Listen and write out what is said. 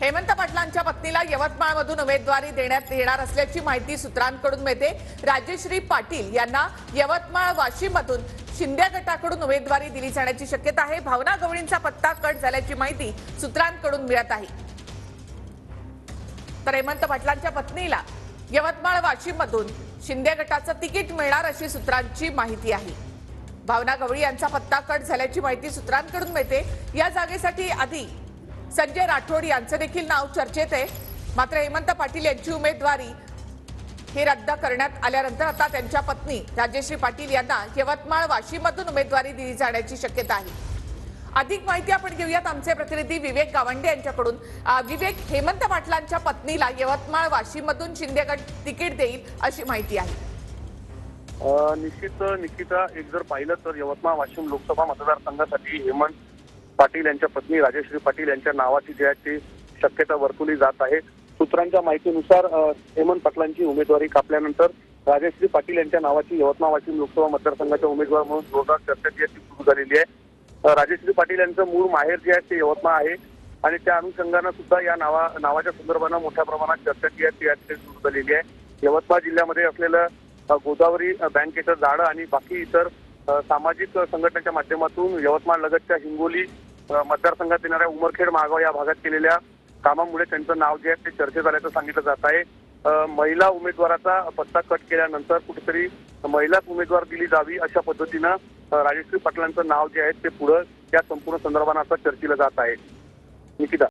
हेमंत पाटलांच्या पत्नीला यवतमाळमधून उमेदवारी देण्यात येणार असल्याची माहिती सूत्रांकडून मिळते। राजेश्री पाटील यांना यवतमाळ वाशिममधून शिंदे गटाकडून उमेदवारी दिली जाण्याची शक्यता आहे। भावना गवळींचा पत्ता कट झाल्याची माहिती सूत्रांकडून मिळत आहे। तर हेमंत पाटलांच्या पत्नीला यवतमाळ वाशिममधून शिंदे गटाचं तिकीट मिळणार अशी सूत्रांची माहिती आहे। भावना गवळी यांचा पत्ता कट झाल्याची माहिती सूत्रांकडून मिळते। या जागेसाठी आधी संजय राठोड यांचं देखील नाव चर्चेत आहे। मात्र हेमंत पाटील यांची उमेदवारी हे रद्द करण्यात आल्यानंतर आता त्यांच्या पत्नी राजेश्री पाटील यांना यवतमाळ वाशिममधून उमेदवारी दिली जाण्याची शक्यता आहे। अधिक माहिती आपण घेऊयात आमचे प्रतिनिधी विवेक गावंडे यांच्याकडून। विवेक, हेमंत पाटलांच्या पत्नीला यवतमाळ वाशिममधून शिंदे गट तिकीट देईल अशी माहिती आहे। निश्चिता एक जर पाहिलं तर यवतमाळ वाशिम लोकसभा मतदारसंघासाठी हेमंत पाटील यांच्या पत्नी राजेश्री पाटील यांच्या नावाची जी आहे ती शक्यता वर्तवली जात आहे। सूत्रांच्या माहितीनुसार हेमंत पाटलांची उमेदवारी कापल्यानंतर राजेश्री पाटील यांच्या नावाची यवतमाळ वाशिम लोकसभा मतदारसंघाच्या उमेदवार म्हणून जोरदार चर्चा जी आहे ती सुरू झालेली आहे। राजेश्री पाटील यांचं मूळ माहेर जे आहे ते यवतमाळ आहे आणि त्या अनुषंगानं सुद्धा या नावाच्या संदर्भानं मोठ्या प्रमाणात चर्चा जी आहे ती सुरू झालेली आहे। यवतमाळ जिल्ह्यामध्ये असलेलं गोदावरी बँकेचं जाळं आणि बाकी इतर सामाजिक संघटनेच्या माध्यमातून यवतमाळ लगतच्या हिंगोली मतदारसंघात येणाऱ्या उमरखेड महागाव या भागात केलेल्या कामामुळे त्यांचं नाव जे आहे ते चर्चेत आल्याचं सांगितलं जात आहे। महिला उमेदवाराचा पत्ता कट केल्यानंतर कुठेतरी महिलाच उमेदवार दिली जावी अशा पद्धतीनं राजेश्री पाटलांचं नाव जे आहे ते पुढे या संपूर्ण संदर्भानं आता चर्चेला जात आहे। निकिता।